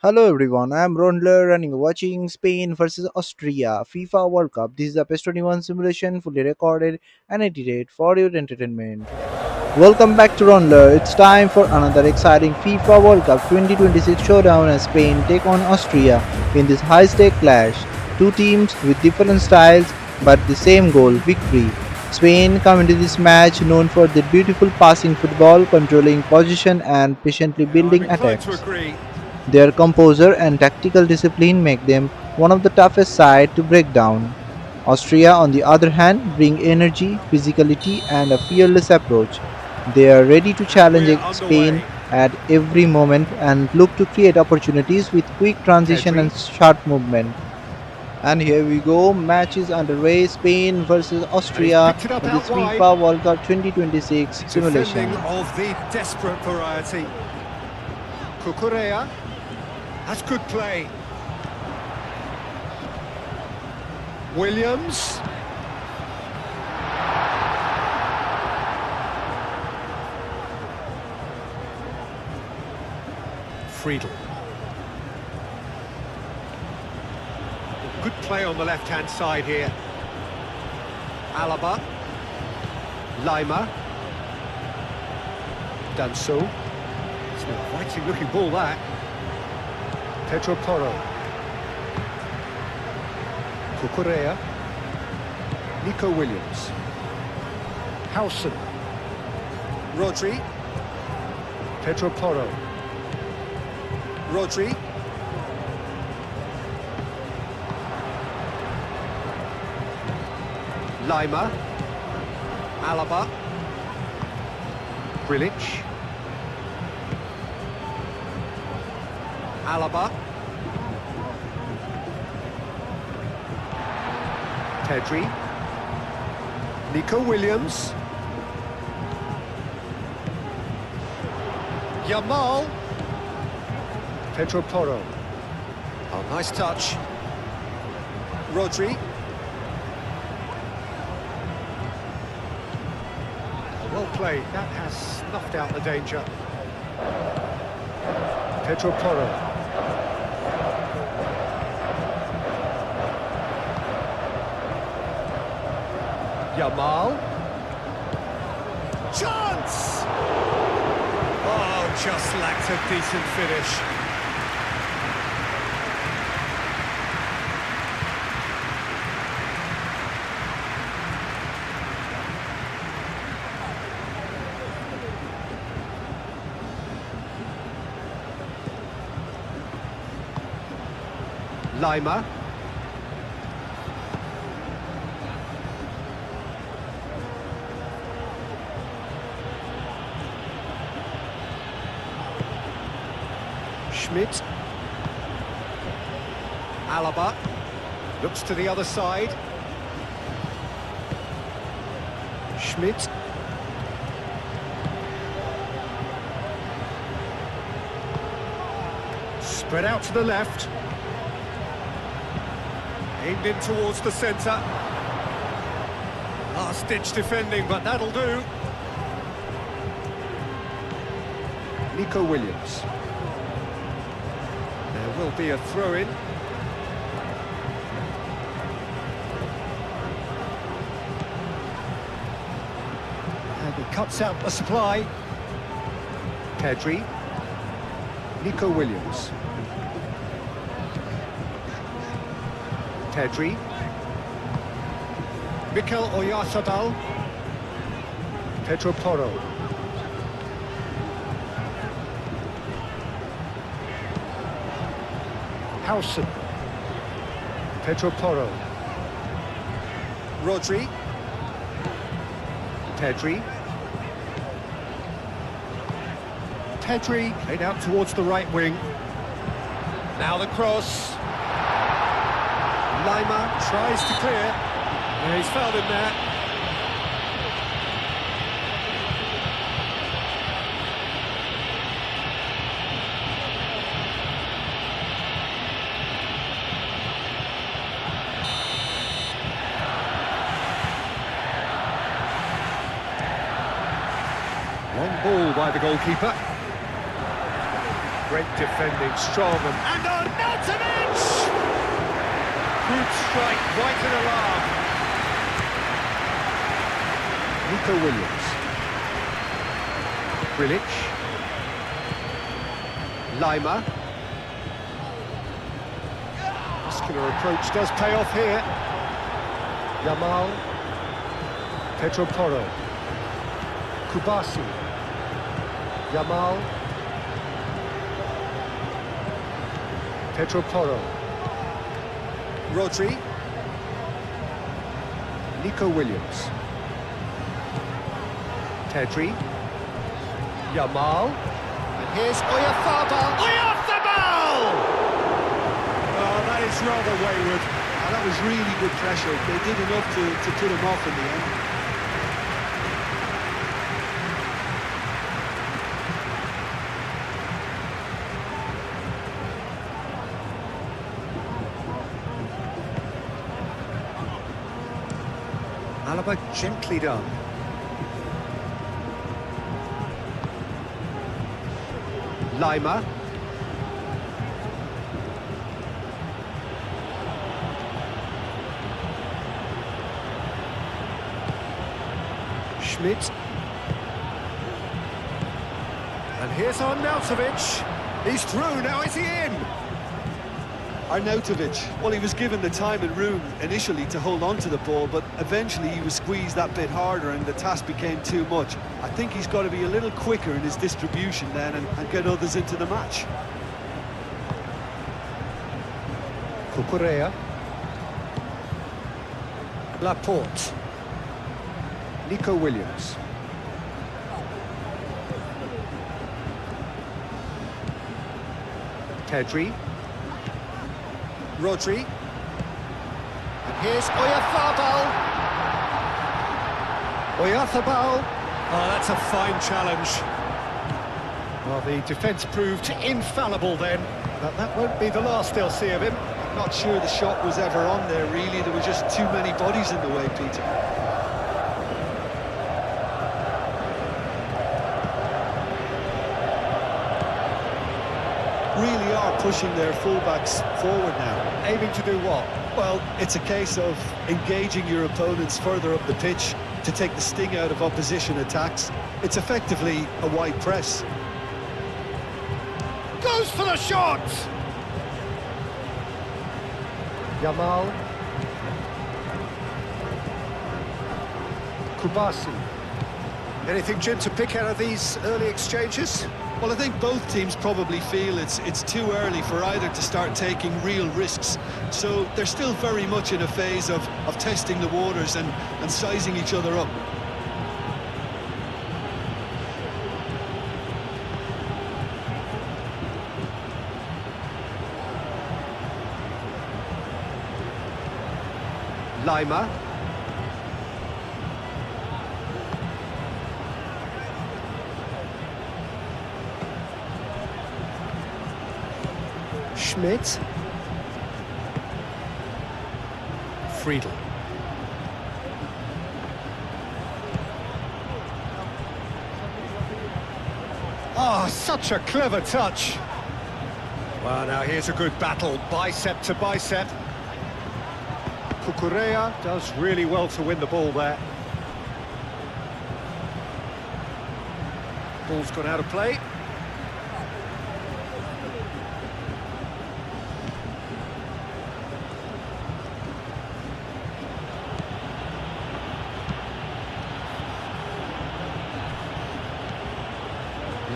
Hello everyone, I am Raundler and you're watching Spain versus Austria FIFA World Cup. This is a PES 21 simulation fully recorded and edited for your entertainment. Welcome back to Raundler. It's time for another exciting FIFA World Cup 2026 showdown as Spain take on Austria in this high-stake clash. Two teams with different styles but the same goal, victory. Spain come into this match known for their beautiful passing football, controlling possession and patiently I'm building inclined to attacks. agree. Their composure and tactical discipline make them one of the toughest sides to break down. Austria, on the other hand, bring energy, physicality, and a fearless approach. They are ready to And challenge we're Spain underway. at every moment and look to create opportunities with quick transition and Pedri, sharp movement. And here we go, match is underway. Spain versus and he's Austria picked it up in out this wide. FIFA World Cup 2026 Defending simulation. of the desperate variety. Cucurella, that's good play. Williams, Friedel. Good play on the left-hand side here. Alaba, Lima, Danso. It's an inviting looking ball that. Pedro Porro. Cucurella. Nico Williams. Howson. Rodri. Pedro Porro. Rodri. Lima. Alaba. Grilic. Alaba. Pedri. Nico Williams. Yamal. Pedro Porro. Oh, nice touch. Rodri. Well played. That has snuffed out the danger. Pedro Porro. Yamal. Chance! Oh, just lacked a decent finish. Lima. Schmidt. Alaba. Looks to the other side. Schmidt. Spread out to the left. Aimed in towards the centre. Last-ditch defending, but that'll do. Nico Williams. There will be a throw-in. And he cuts out the supply. Pedri. Nico Williams. Pedri. Mikel Oyarzabal. Pedro Porro. Howson. Pedro Porro. Rodri. Pedri. Pedri played out towards the right wing. Now the cross. Lima tries to clear. Yeah, he's fouled him there. Long ball by the goalkeeper. Great defending, strong and Arnautovic! Good strike, right in alarm. Nico Williams. Grilic. Lima. Muscular approach does pay off here. Yamal. Pedro Porro. Kubasi. Yamal. Pedro Porro. Rodri. Nico Williams. Pedri. Yamal. And here's Oyarzabal. Oyarzabal! Oh, that is rather wayward. That was really good pressure. They did enough to put him off in the end. Alaba gently done. Lima. Schmidt. And here's Arnautovic. He's through, now is he in? Arnautovic, well, he was given the time and room initially to hold on to the ball, but eventually he was squeezed that bit harder and the task became too much. I think he's got to be a little quicker in his distribution then and get others into the match. Cucurella. Laporte. Nico Williams. Pedri. Rodri. And here's Oyarzabal. Oyarzabal. Oh, that's a fine challenge. Well, the defence proved infallible then, but that won't be the last they'll see of him. I'm not sure the shot was ever on there, really. There were just too many bodies in the way, Peter. Really are pushing their fullbacks forward now. Aiming to do what? Well, it's a case of engaging your opponents further up the pitch to take the sting out of opposition attacks. It's effectively a wide press. Goes for the shot! Yamal. Kubasi. Anything, Jim, to pick out of these early exchanges? Well, I think both teams probably feel it's too early for either to start taking real risks. So they're still very much in a phase of testing the waters and sizing each other up. Lima. Schmidt. Friedel. Oh, such a clever touch. Well, now here's a good battle, bicep to bicep. Cucurella does really well to win the ball there. Ball's gone out of play.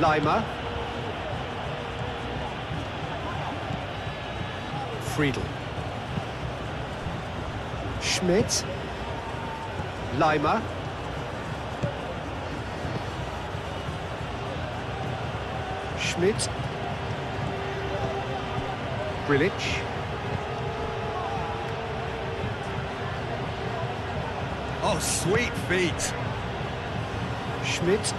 Lima. Friedel. Schmidt. Lima. Schmidt. Grilic. Oh, sweet feet. Schmidt.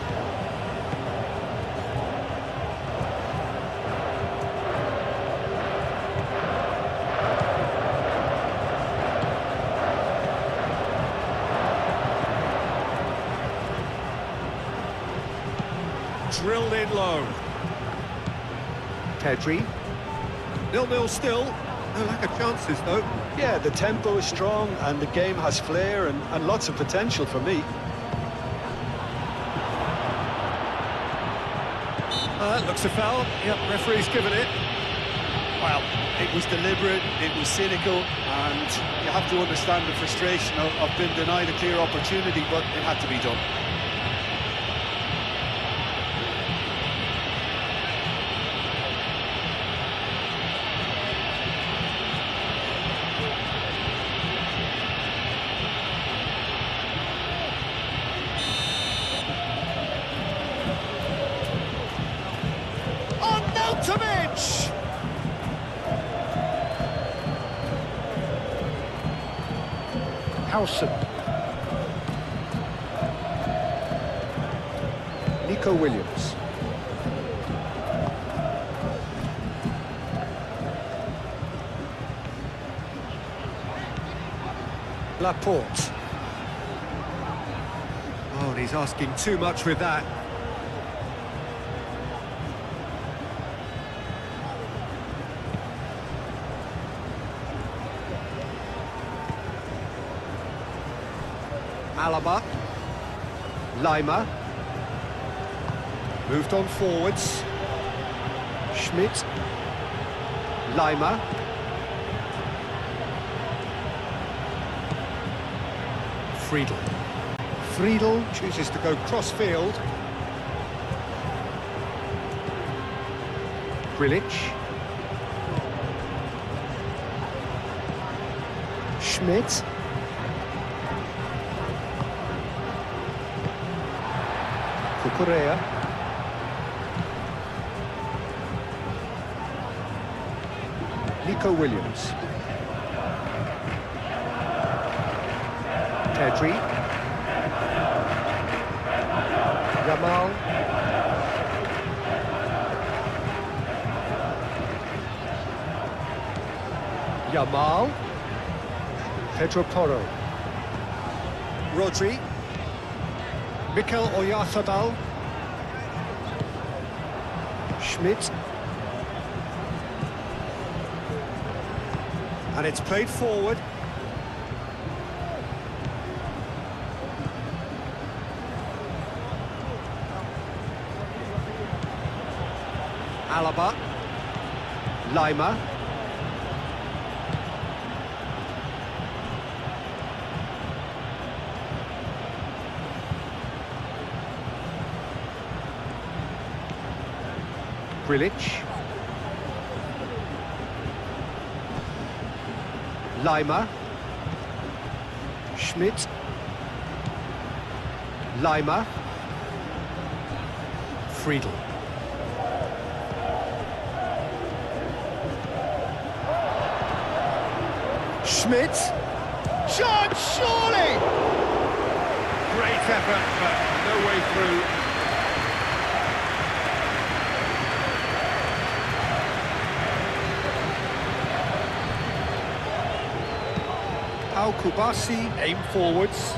Drilled in low. Pedri. 0-0 still. No lack of chances, though. Yeah, the tempo is strong and the game has flair and lots of potential for me. That looks a foul. Yep, referee's given it. Well, it was deliberate, it was cynical, and you have to understand the frustration of being denied a clear opportunity, but it had to be done. Arnautovic! Howson. Nico Williams. Laporte. Oh, and he's asking too much with that. Alaba. Lima. Moved on forwards. Schmidt. Lima. Friedel. Friedel chooses to go cross-field. Grilic. Schmidt. Correa. Nico Williams. Pedri. Yamal. Yamal. Pedro Porro. Rodri. Mikel Oyarzabal. Schmidt. And it's played forward. Alaba. Lima. Grilic. Lima. Schmidt. Lima. Friedel. Schmidt. Shot, surely! Great effort, but no way through. Al-Kubasi aim forwards.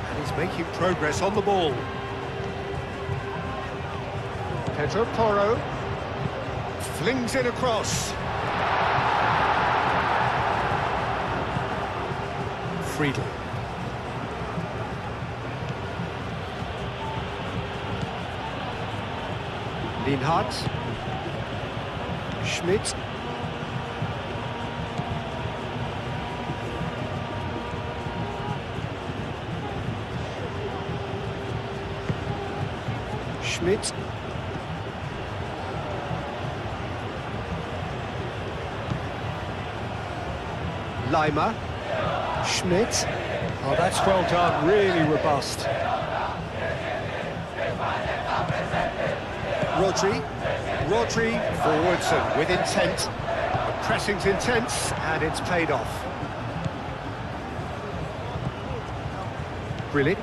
And he's making progress on the ball. Pedro Porro flings it across. Friedel. Linhardt. Schmidt. Schmidt. Lima. Schmidt. Oh, that's well done, really robust. Rodri forwards and with intent. The pressing's intense and it's paid off. Grilic.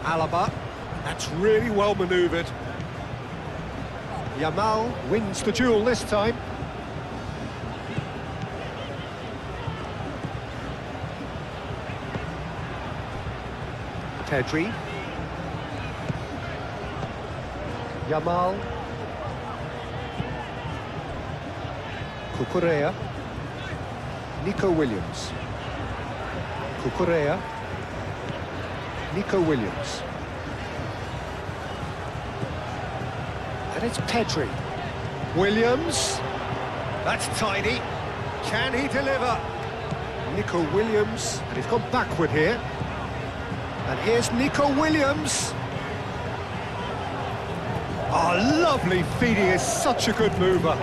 Alaba. That's really well manoeuvred. Yamal wins the duel this time. Pedri. Yamal. Cucurella. Nico Williams. Cucurella. Nico Williams. And it's Pedri. Williams. That's tidy. Can he deliver? Nico Williams. And he's gone backward here. And here's Nico Williams. Oh, lovely feet. He is such a good mover.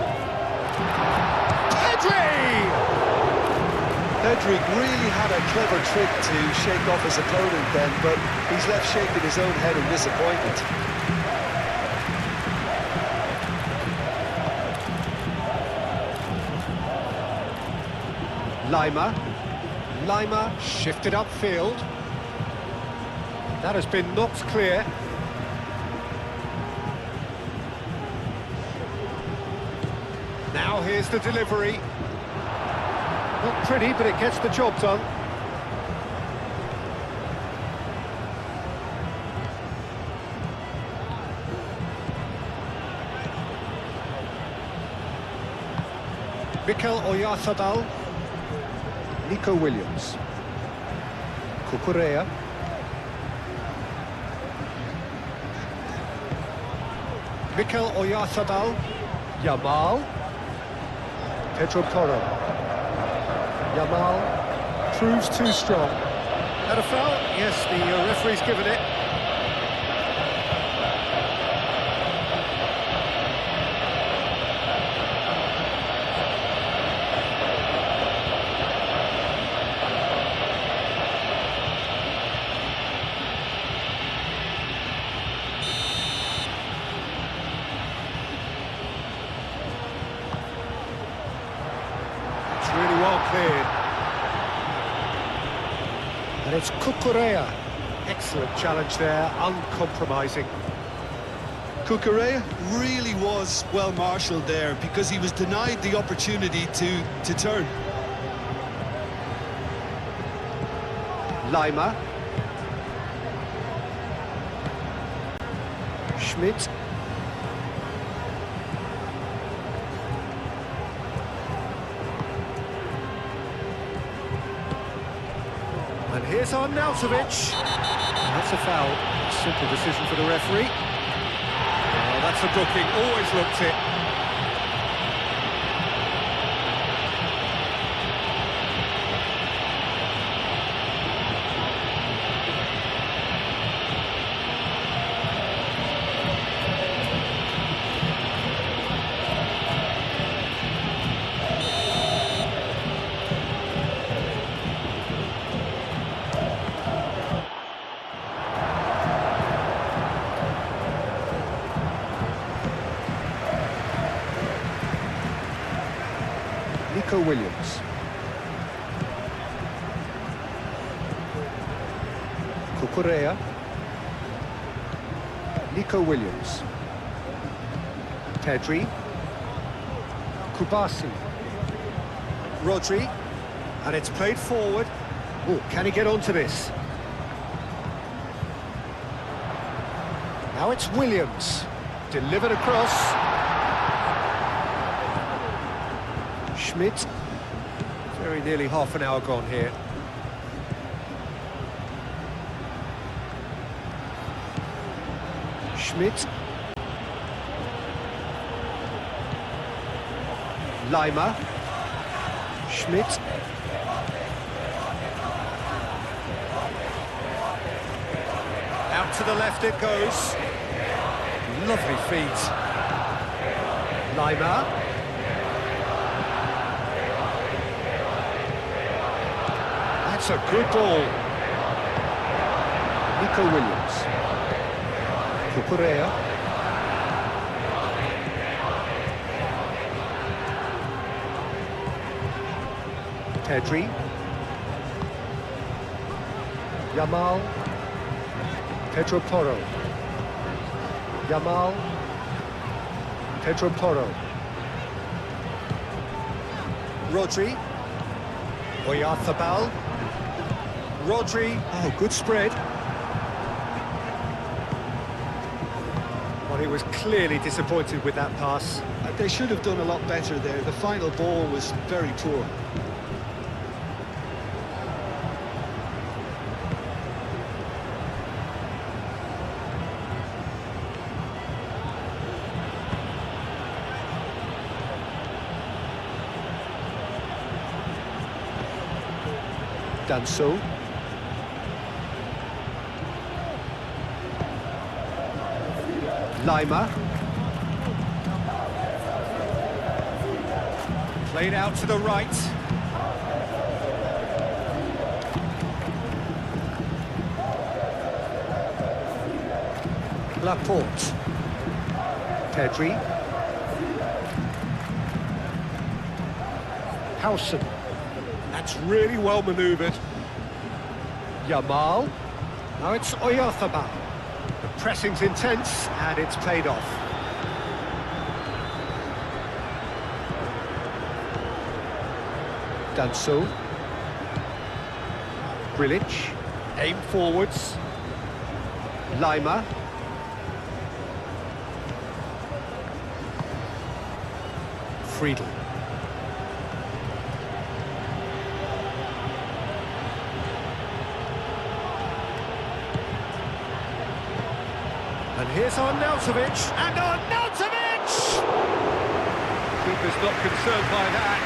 Pedri! Pedri really had a clever trick to shake off his opponent then, but he's left shaking his own head in disappointment. Lima shifted upfield. That has been knocked clear. Now here's the delivery. Not pretty, but it gets the job done. Mikel Oyarzabal. Nico Williams. Cucurella. Mikel Oyarzabal. Yamal. Pedro Porro. Yamal proves too strong. And a foul? Yes, the referee's given it. Really well cleared. And it's Cucurella. Excellent challenge there, uncompromising. Cucurella really was well marshalled there because he was denied the opportunity to turn. Lima. Schmidt. And here's Arnautovic. That's a foul. Simple decision for the referee. Oh, that's a booking. Always looked it. Nico Williams. Cucurella. Nico Williams. Pedri. Kubasi. Rodri. And it's played forward. Oh, can he get onto this? Now it's Williams. Delivered across. Schmidt. Very nearly half an hour gone here. Schmidt. Lima. Schmidt. Out to the left it goes. Lovely feet. Lima. That's a good ball. Nico Williams. Cucurella. Pedri. Yamal. Pedro Porro. Yamal. Pedro Porro. Rodri. Oyarzabal. Rodri. Oh, good spread. Well, he was clearly disappointed with that pass. They should have done a lot better there. The final ball was very poor. Done so. Lima. Played out to the right. Laporte. Pedri. Howson. That's really well manoeuvred. Yamal. Now it's Oyarzabal. The pressing's intense and it's paid off. Done so. Grilic. Aim forwards. Lima. Friedel. And here's Arnautovic. And Arnautovic! Keeper's not concerned by that.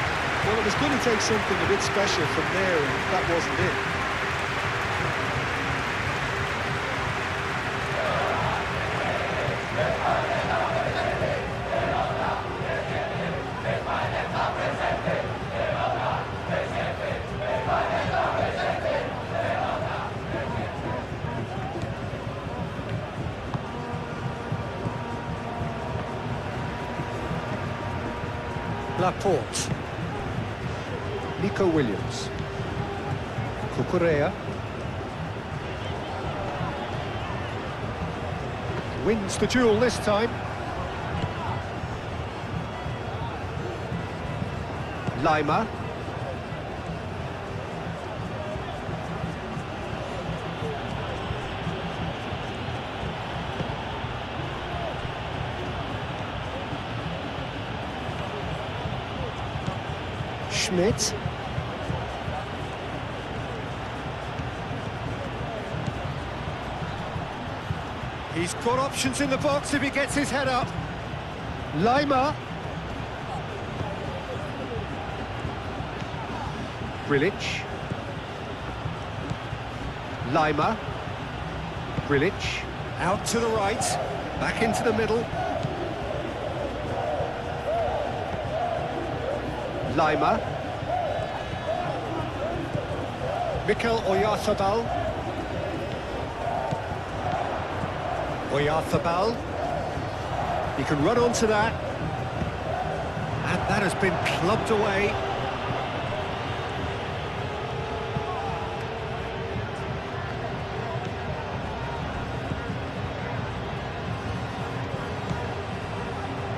Well, it was going to take something a bit special from there, and that wasn't it. Laporte. Nico Williams. Cucurella. Wins the duel this time. Lima. Schmidt. He's got options in the box if he gets his head up. Lima. Grilic. Lima. Grilic. Out to the right, back into the middle. Lima. Mikel Oyarzabal. Oyarzabal. He can run onto that. And that has been clubbed away.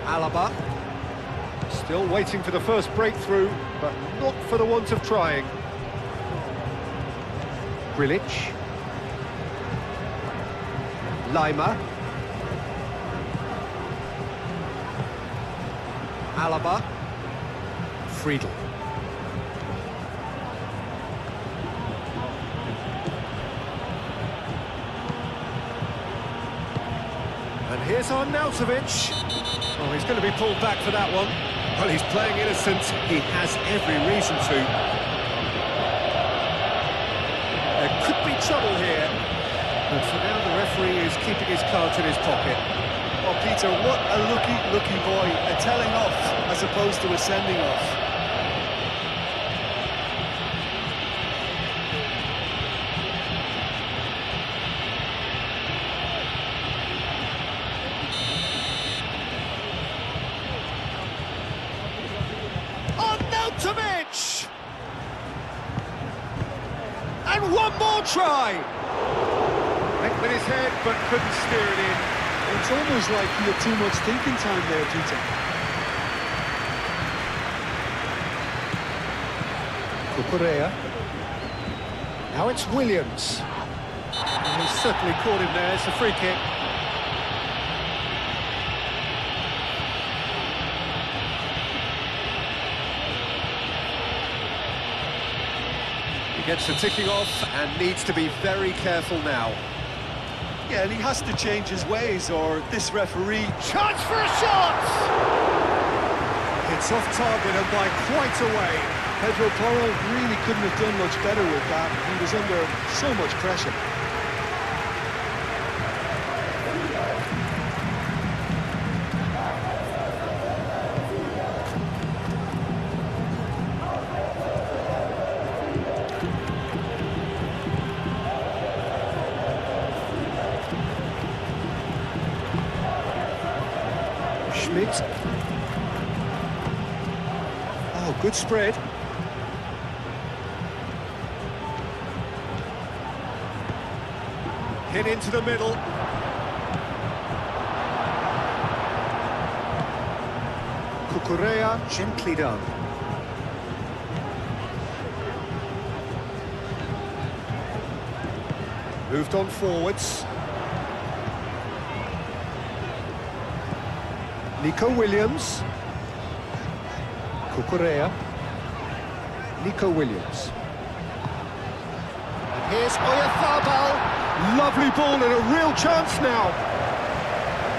Alaba. Still waiting for the first breakthrough, but not for the want of trying. Grilic. Lima. Alaba. Friedel. And here's Arnautovic. Oh, he's going to be pulled back for that one. Well, he's playing innocent. He has every reason to. There could be trouble here. But for now, the referee is keeping his cards in his pocket. Oh, Peter, what a lucky boy. A telling off as opposed to a sending off. Arnautovic! And one more try! Went with his head, but couldn't steer it in. It's almost like he had too much thinking time there, Peter. Cucurella. Now it's Williams. And he's certainly caught him there. It's a free kick. Gets the ticking off and needs to be very careful now. Yeah, and he has to change his ways, or this referee... Chance for a shot! It's off target and by quite a way. Pedro Porro really couldn't have done much better with that. He was under so much pressure. Schmidt. Oh, good spread. Hit into the middle. Cucurella, gently done. Moved on forwards. Nico Williams. Cucurella. Nico Williams. And here's Oyarzabal. Lovely ball and a real chance now.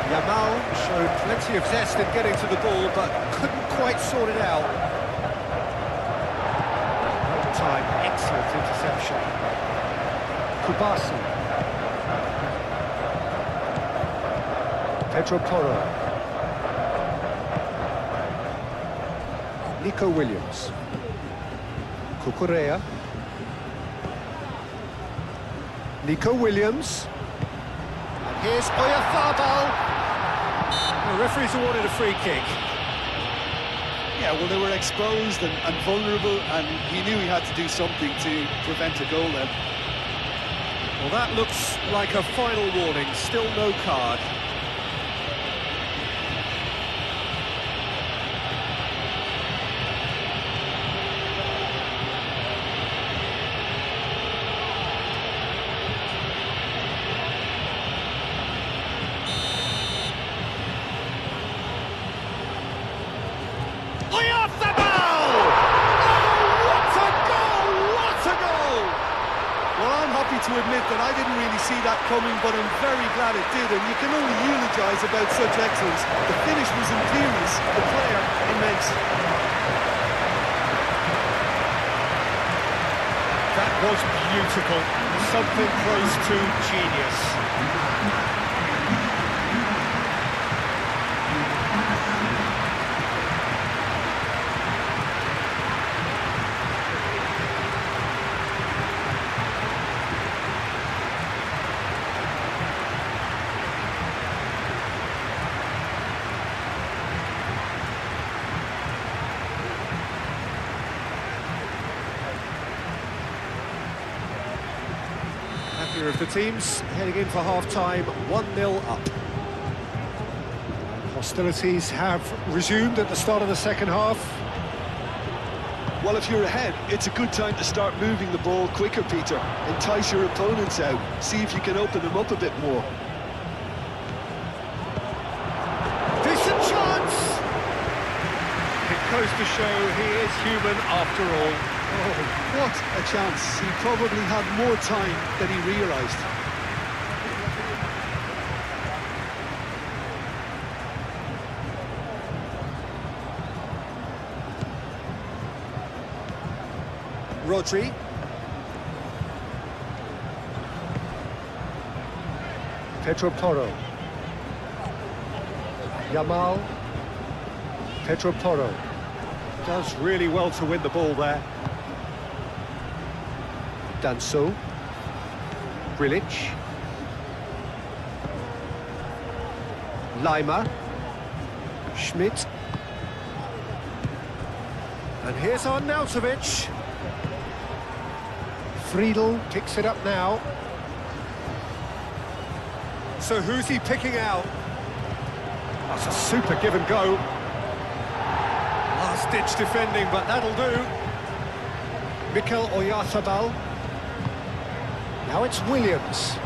Yamal showed plenty of zest in getting to the ball, but couldn't quite sort it out. Time, excellent interception. Kubasi. Pedro Porro. Nico Williams. Cucurella. Nico Williams. And here's Oyarzabal. The referee's awarded a free kick. Yeah, well, they were exposed and vulnerable, and he knew he had to do something to prevent a goal then. Well, that looks like a final warning. Still no card. To admit that I didn't really see that coming, but I'm very glad it did, and you can only eulogise about such excellence. The finish was imperious, the player immense. That was beautiful, something close to genius. Happier of the teams, heading in for half-time, 1-0 up. Hostilities have resumed at the start of the second half. Well, if you're ahead, it's a good time to start moving the ball quicker, Peter. Entice your opponents out, see if you can open them up a bit more. Decent chance! It goes to show he is human after all. Oh, what a chance. He probably had more time than he realised. Rodri. Pedro Porro. Yamal. Pedro Porro. Does really well to win the ball there. Danso. Grilic. Lima. Schmidt. And here's Arnautovic. Friedel picks it up now. So who's he picking out? That's a super give and go. Last-ditch defending, but that'll do. Mikel Oyarzabal. Now it's Williams.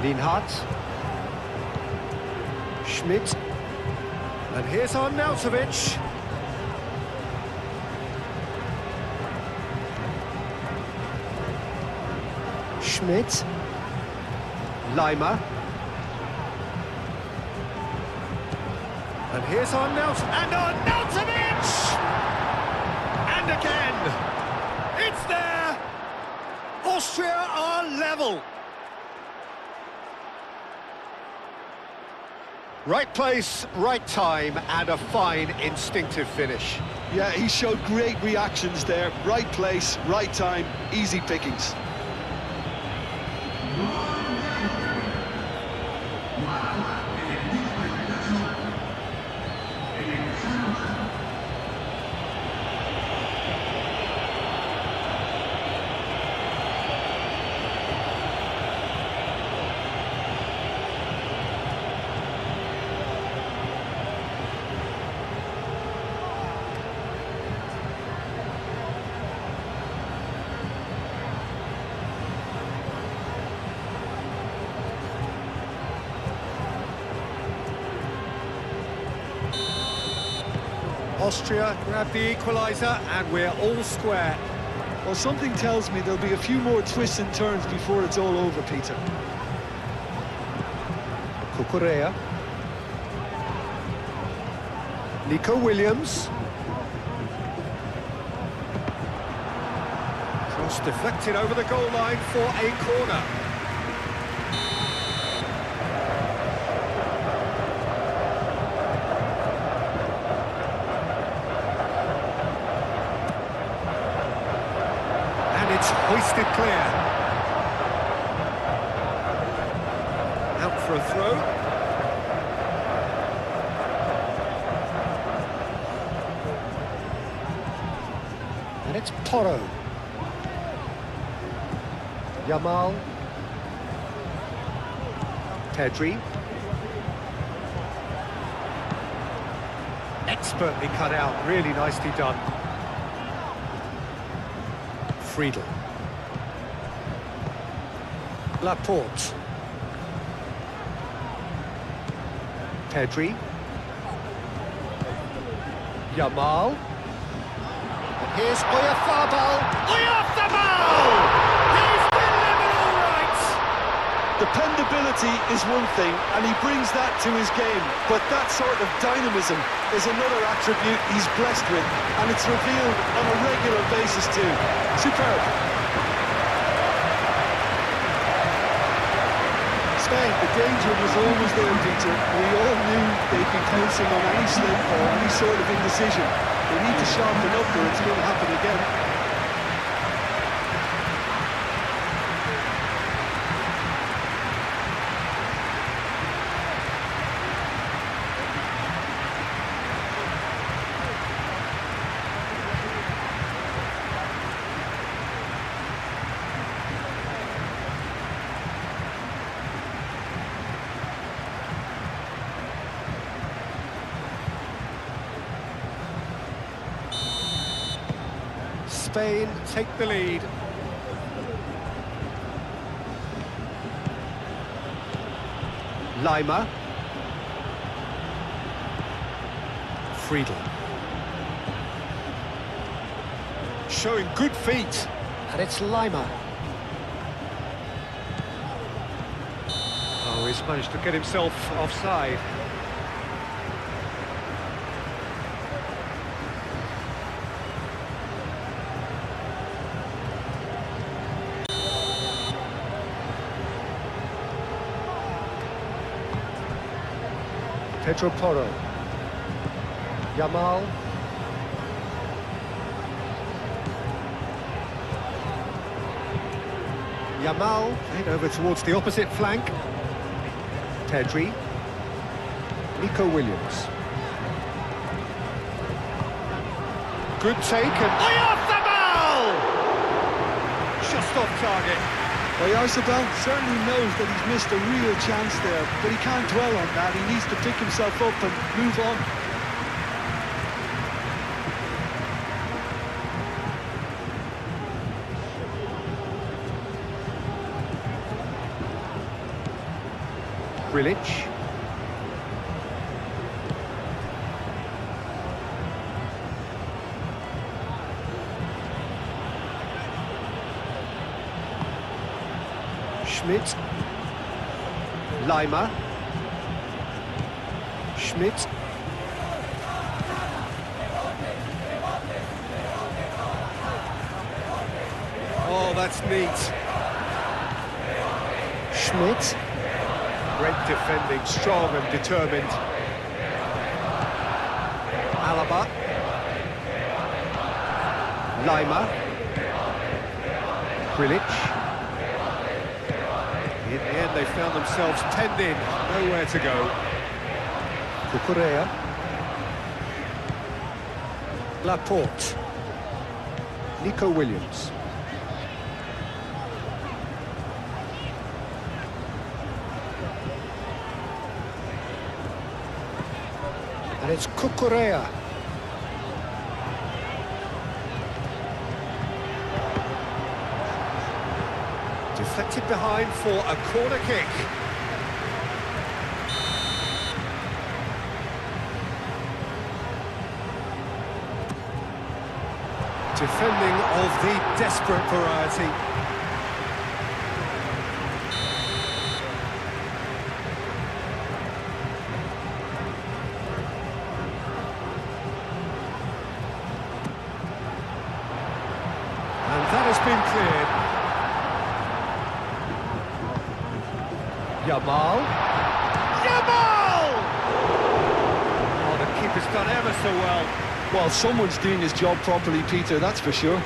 Lienhardt. Schmidt. And here's Arnautovic. Schmidt. Lima. And here's Arnautovic! And again! It's there! Austria are level! Right place, right time, and a fine instinctive finish. Yeah, he showed great reactions there. Right place, right time, easy pickings. Austria grab the equaliser, and we're all square. Well, something tells me there'll be a few more twists and turns before it's all over, Peter. Cucurella. Nico Williams. Cross deflected over the goal line for a corner. Hoisted clear. Out for a throw. And it's Porro. Yamal. Pedri. Expertly cut out, really nicely done. Friedel. Laporte. Pedri. Yamal. And here's Oyarzabal. Oyarzabal! He's delivered all right! Dependability is one thing, and he brings that to his game, but that sort of dynamism is another attribute he's blessed with, and it's revealed on a regular basis too. Superb. The danger was always there, Peter. We all knew they'd be pouncing on any slip or any sort of indecision. They need to sharpen up or it's going to happen again. Spain take the lead. Lima. Friedel. Showing good feet. And it's Lima. Oh, he's managed to get himself offside. Pedro Porro. Yamal. Yamal, played over towards the opposite flank. Pedri. Nico Williams. Good take and... Oyarzabal! Just off target. Oyarzabal certainly knows that he's missed a real chance there, but he can't dwell on that. He needs to pick himself up and move on. Grilic. Schmidt. Leimer. Schmidt. Oh, that's neat. Schmidt. Great defending, strong and determined. Alaba. Leimer. Grilic. In the end, they found themselves penned in, nowhere to go. Cucurella. Laporte. Nico Williams. And it's Cucurella. Deflected behind for a corner kick. Defending of the desperate variety. And that has been cleared. Yamal! Oh, the keeper's done ever so well. Well, someone's doing his job properly, Peter, that's for sure.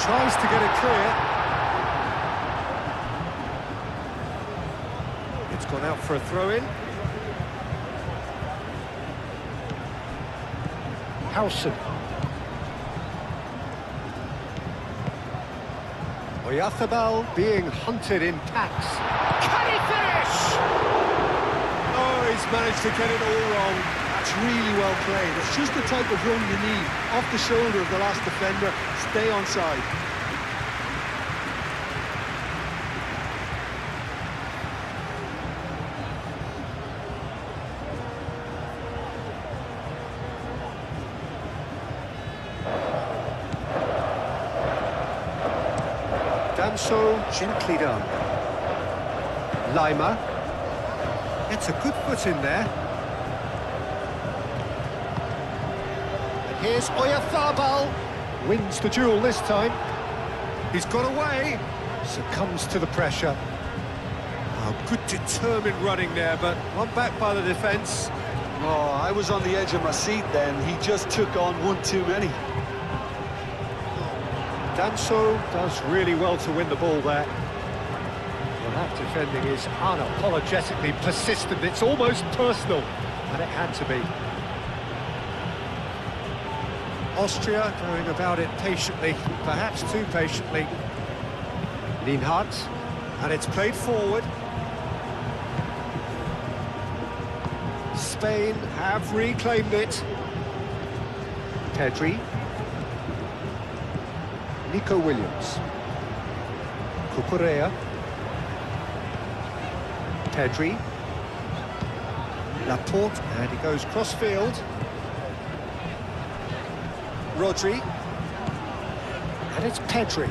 Tries to get it clear. It's gone out for a throw-in. Howson. Oyarzábal being hunted in packs. Can he finish? Oh, he's managed to get it all wrong. That's really well played. It's just the type of run you need. Off the shoulder of the last defender, stay onside. Done so gently done. Leimer. It's a good foot in there. And here's Oyarzábal. Wins the duel this time. He's got away. Succumbs to the pressure. Oh, good determined running there, but one back by the defence. Oh, I was on the edge of my seat then. He just took on one too many. Danso does really well to win the ball there. Well, that defending is unapologetically persistent. It's almost personal, and it had to be. Austria going about it patiently, perhaps too patiently. Lienhardt, and it's played forward. Spain have reclaimed it. Pedri. Nico Williams. Cucurella. Pedri. Laporte, and he goes cross-field. Rodri. And it's Pedri.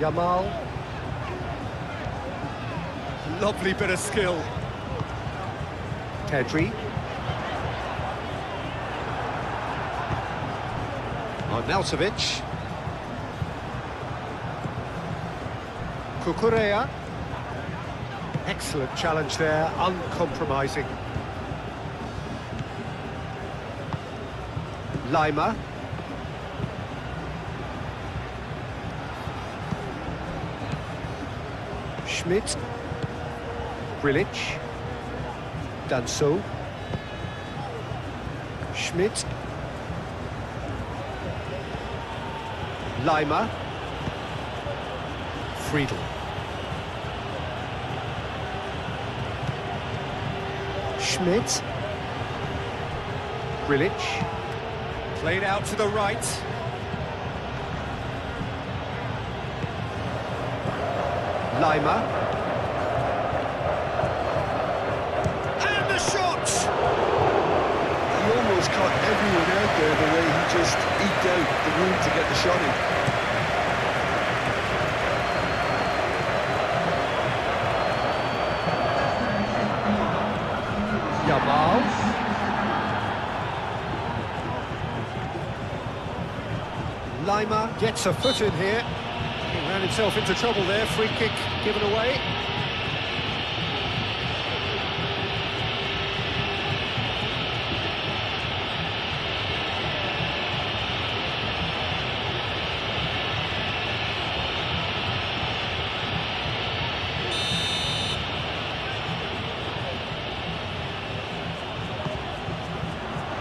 Yamal. Lovely bit of skill. Pedri. Arnautovic. Cucurella. Excellent challenge there, uncompromising. Leimer. Schmidt. Grilic. Danso. Schmidt. Leimer. Friedel. Schmidt. Grilic. Played out to the right. Lima. And the shot! He almost caught everyone out there the way he just eked out the room to get the shot in. Yamal. Lima gets a foot in here. He ran himself into trouble there. Free kick given away.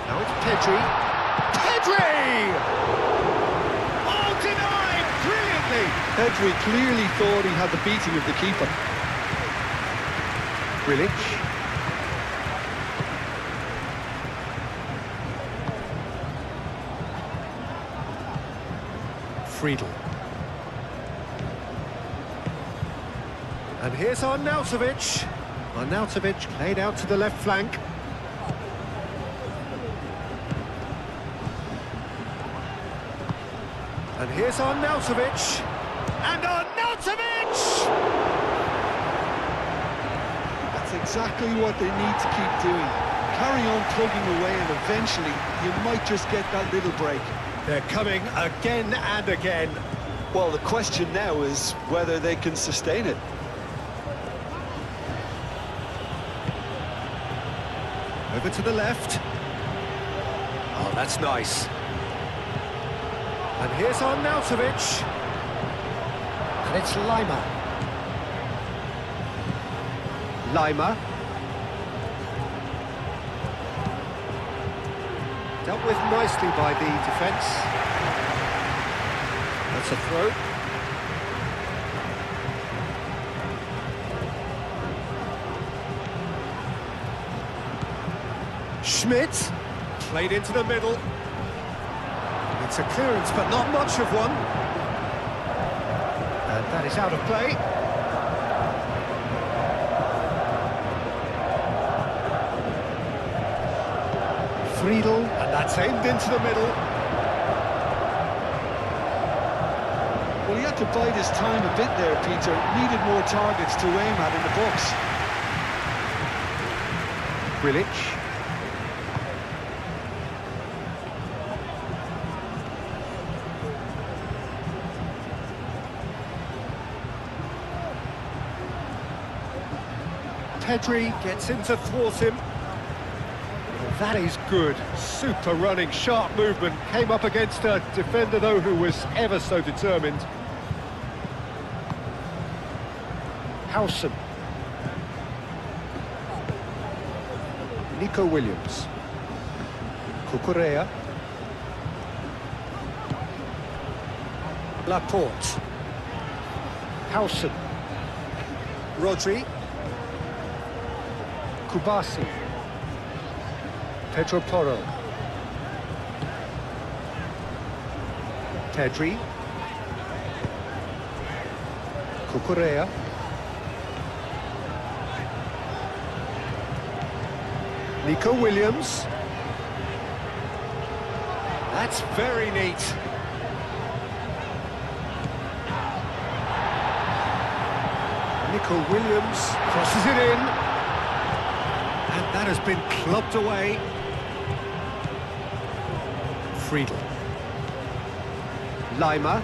Now it's Pedri. Pedri! Oh, denied brilliantly! Pedri clearly thought he had the beating of the keeper. Grilic. Friedel. And here's Arnautovic. Arnautovic played out to the left flank. And here's Arnautovic. And Arnautovic! That's exactly what they need to keep doing. Carry on plugging away and eventually you might just get that little break. They're coming again and again. Well, the question now is whether they can sustain it. Over to the left. Oh, that's nice. And here's Arnautovic. And it's Lima. Lima. Dealt with nicely by the defence. That's a throw. Schmidt. Played into the middle. It's a clearance, but not much of one. And that is out of play. Friedel, and that's aimed into the middle. Well, he had to bide his time a bit there, Peter. Needed more targets to aim at in the box. Grilic. Pedri gets in to thwart him. Well, that is good. Super running, sharp movement. Came up against a defender, though, who was ever so determined. Howson. Nico Williams. Cucurella. Laporte. Howson. Rodri. Kubasi. Pedro Porro. Pedri. Cucurella. Nico Williams. That's very neat. Nico Williams crosses it in. And that has been clubbed away. Friedel. Lima.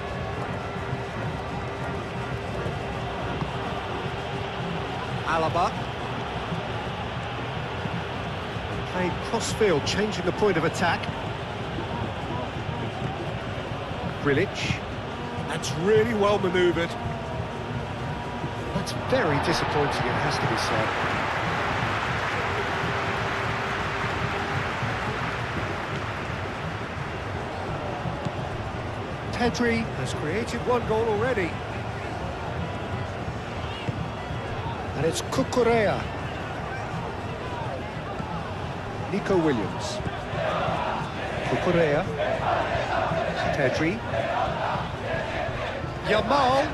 Alaba. Played cross-field, changing the point of attack. Grilic. That's really well manoeuvred. That's very disappointing, it has to be said. Pedri has created one goal already. And it's Cucurella. Nico Williams. Cucurella. Pedri. Yamal.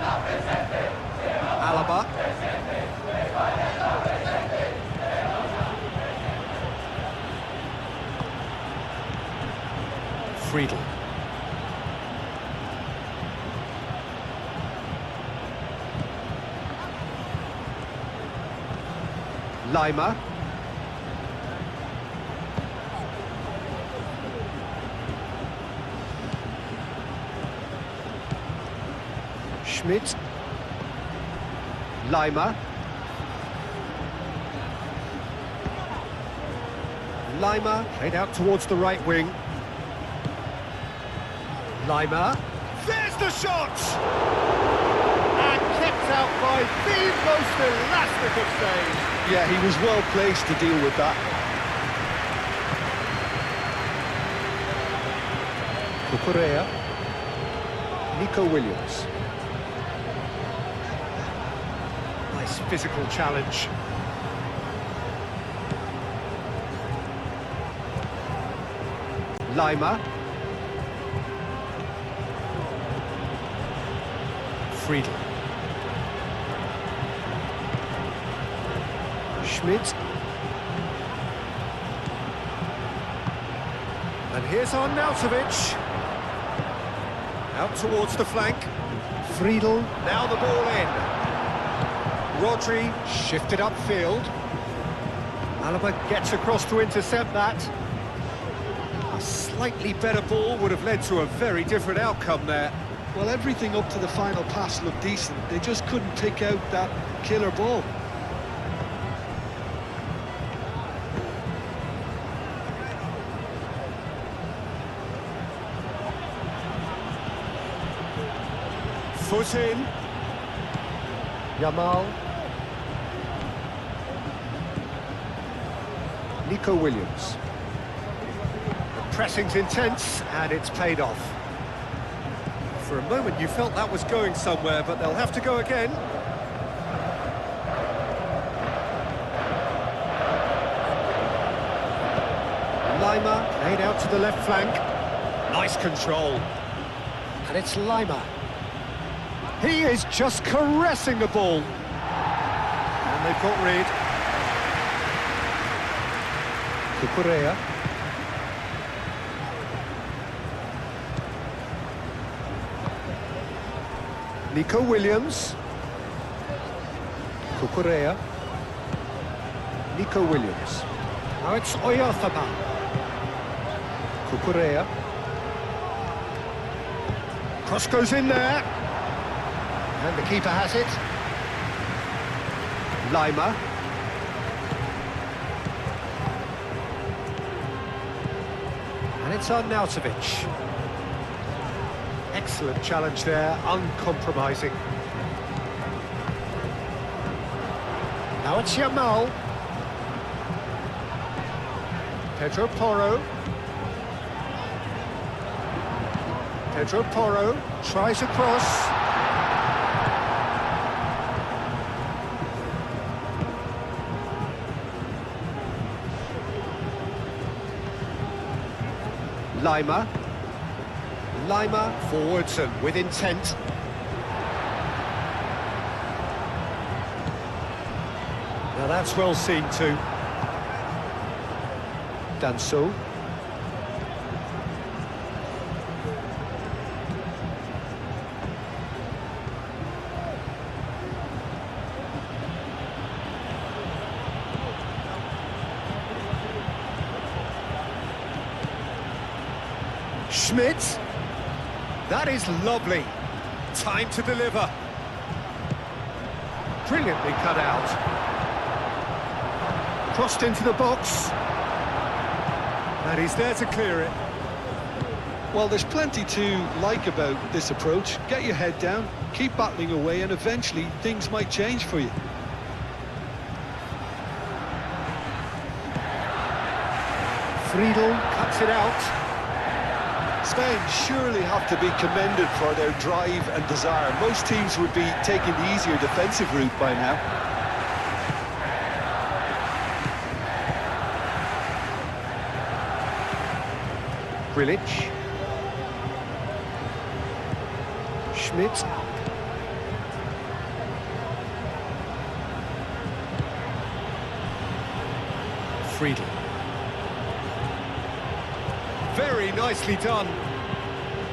Alaba. Friedel. Lima. Schmidt. Lima. Lima played out towards the right wing. Lima. There's the shot! And kept out by the most elastic of saves. Yeah, he was well placed to deal with that. Cucurella. Nico Williams. Nice physical challenge. Lima. Friedel. Schmidt. And here's Arnautovic. Out towards the flank. Friedel. Now the ball in. Rodri shifted upfield. Alaba gets across to intercept that. A slightly better ball would have led to a very different outcome there. Well, everything up to the final pass looked decent. They just couldn't pick out that killer ball. Foot in. Yamal. Nico Williams. The pressing's intense, and it's paid off. For a moment you felt that was going somewhere, but they'll have to go again. Lima played out to the left flank. Nice control. And it's Lima. He is just caressing the ball. And they've got rid. Cucurella. Nico Williams. Cucurella. Nico Williams. Now it's Oyarzabal. Cucurella. Cross goes in there. And the keeper has it. Lima. And it's Arnautovic. Excellent challenge there, uncompromising. Now it's Yamal. Pedro Porro. Pedro Porro tries a cross. Lima. Lima forwards and with intent. Now that's well seen too. Danso. Schmidt. That is lovely. Time to deliver. Brilliantly cut out. Crossed into the box. And he's there to clear it. Well, there's plenty to like about this approach. Get your head down, keep battling away, and eventually things might change for you. Friedel cuts it out. Spain surely have to be commended for their drive and desire. Most teams would be taking the easier defensive route by now. Grilic. Schmidt. Friedel. Very nicely done.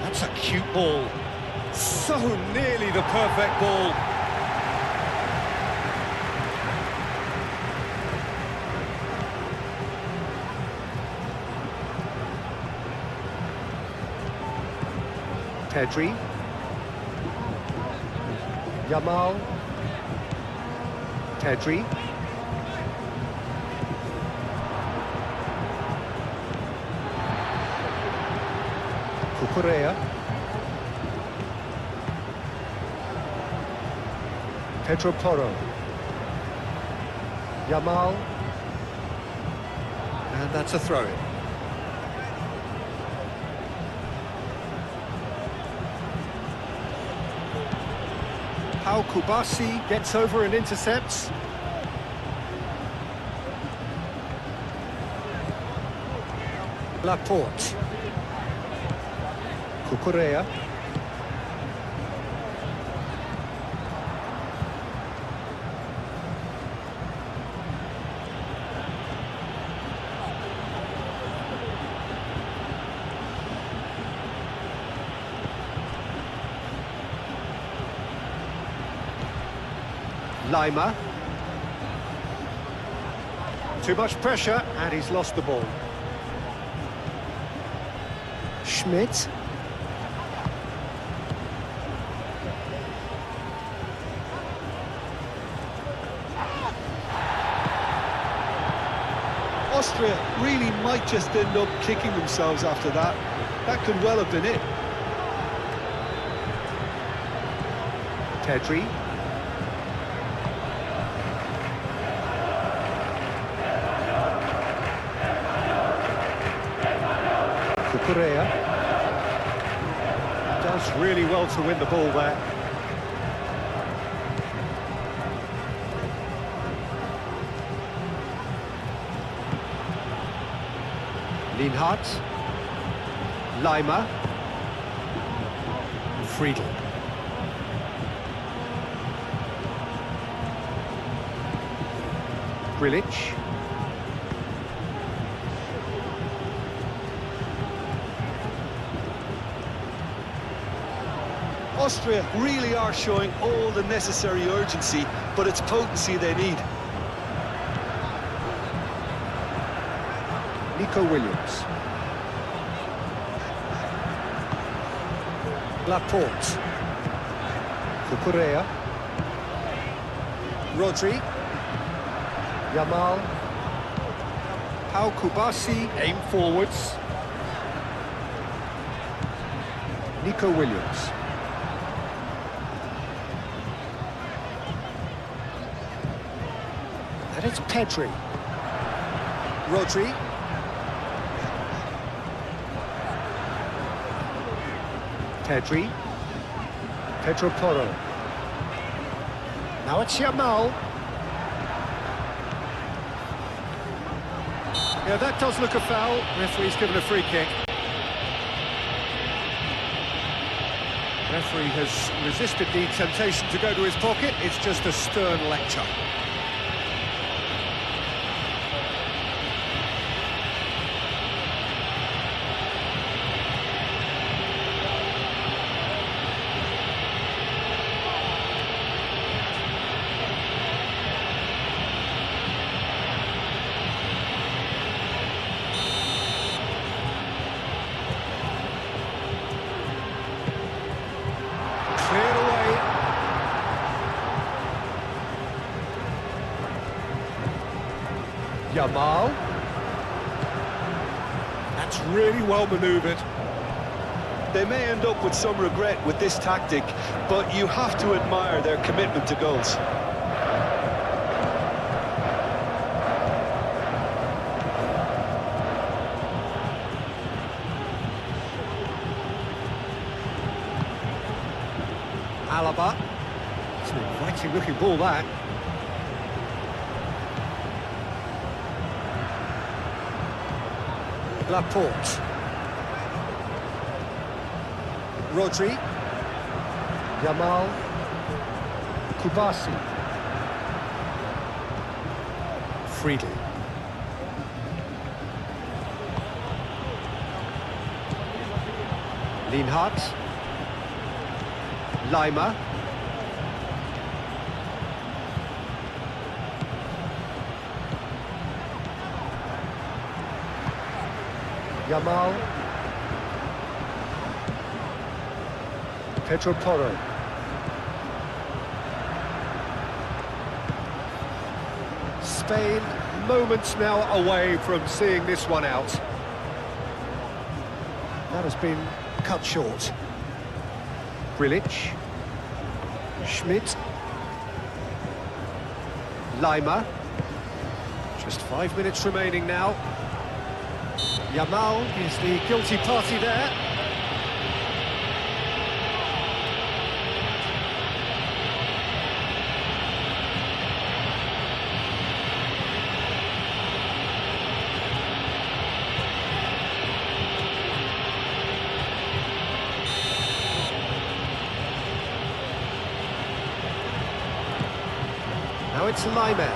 That's a cute ball. So nearly the perfect ball. Pedri. Yamal. Pedri. Cucurella. Pedro Porro. Yamal. And that's a throw-in. Pau Kubasi gets over and intercepts. Laporte. Cucurella. Lima. Too much pressure, and he's lost the ball. Schmidt. Austria really might just end up kicking themselves after that. That could well have been it. Pedri. Cucurella. Does really well to win the ball there. Linhart. Lima. Friedel. Grilic. Austria really are showing all the necessary urgency, but it's potency they need. Nico Williams. Laporte. Cucurella. Rodri. Yamal. Pau Kubasi, aim forwards. Nico Williams. And it's Pedri. Rodri. Pedri. Pedro Porro. Now it's Yamal. Yeah, that does look a foul. Referee's given a free kick. Referee has resisted the temptation to go to his pocket. It's just a stern lecture. Cleared away. Yamal. That's really well manoeuvred. They may end up with some regret with this tactic, but you have to admire their commitment to goals. Alaba. It's an inviting looking ball, that. Laporte. Rodri. Yamal. Kubasi. Friedel. Lienhardt. Leimer. Yamal. Pedro Porro. Spain, moments now away from seeing this one out. That has been cut short. Grilic. Schmidt. Leimer. Just 5 minutes remaining now. Yamal is the guilty party there. Now it's Leimer.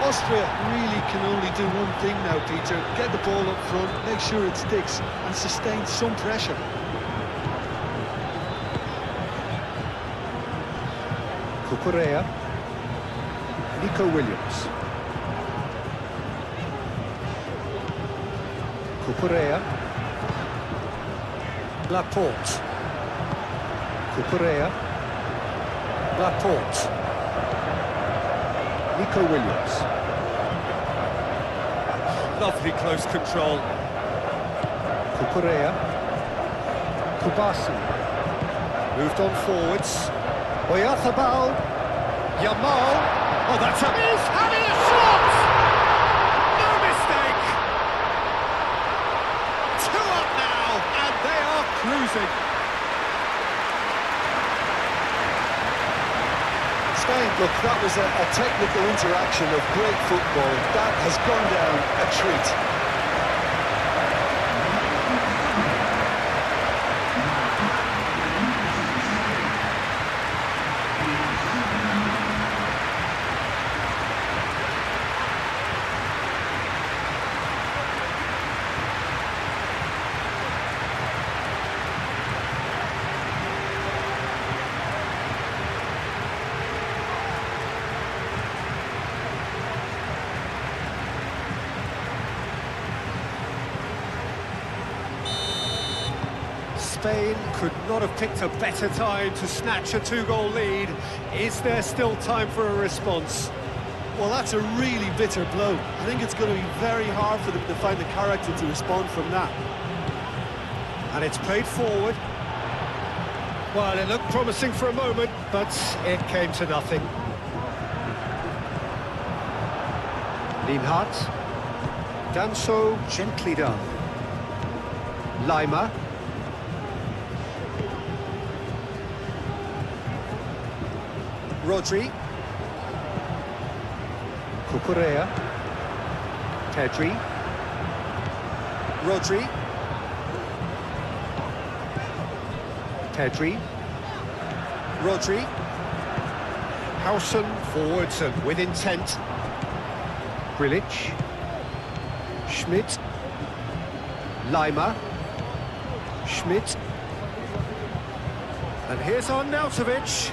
Austria really can only do one thing now, Peter. Get the ball up front, make sure it sticks, and sustain some pressure. Cucurella. Nico Williams. Cucurella. Laporte. Cucurella. Laporte. Nico Williams. Lovely close control. Cucurella. Kubasi. Moved on forwards. Oyarzabal. Yamal. Oh, that's a... He's having a shot! No mistake! 2 up now, and they are cruising. Spain, look, that was a technical interaction of great football. That has gone down a treat. Spain could not have picked a better time to snatch a 2-goal lead. Is there still time for a response? Well, that's a really bitter blow. I think it's going to be very hard for them to find the character to respond from that. And it's played forward. Well, it looked promising for a moment, but it came to nothing. Lienhardt. Done so, gently done. Leimer. Rodri. Cucurella. Pedri. Rodri. Pedri. Rodri. Howson forwards and with intent. Grilic. Schmidt. Leimer. Schmidt. And here's Arnautovic.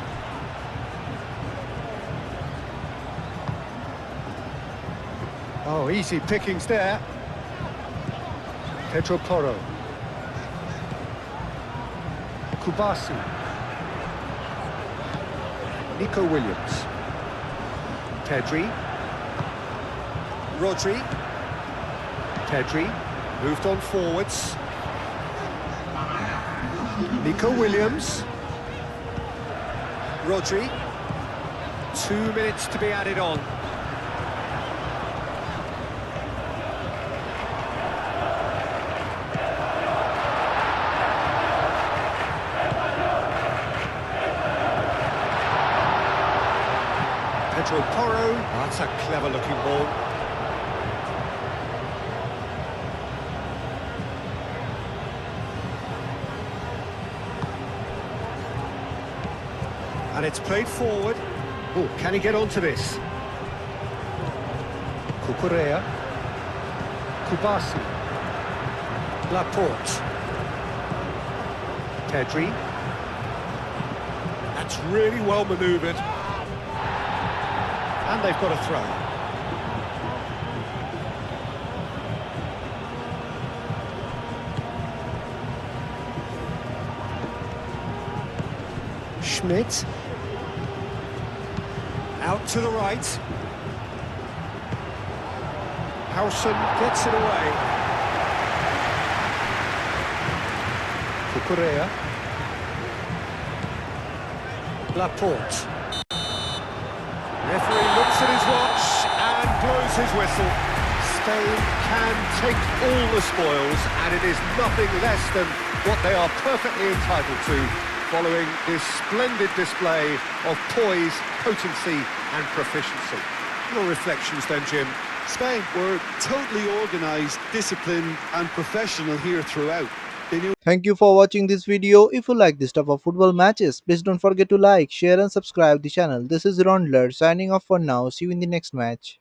Oh, easy pickings there. Pedro Porro. Kubasi. Nico Williams. Pedri. Rodri. Pedri. Moved on forwards. Nico Williams. Rodri. 2 minutes to be added on. Pedro Porro, that's a clever looking ball. it's played forward. Oh, can he get onto this? Cucurella. Kubasi. Laporte. Pedri. That's really well manoeuvred. And they've got a throw. Schmidt. Out to the right. Howson gets it away. Cucurella. Laporte. Referee looks at his watch and blows his whistle. Spain can take all the spoils, and it is nothing less than what they are perfectly entitled to, following this splendid display of poise, potency and proficiency. Your reflections then, Jim? Spain were totally organised, disciplined and professional here throughout. They knew. Thank you for watching this video. If you like this type of football matches, please don't forget to like, share and subscribe the channel. This is Raundler signing off for now. See you in the next match.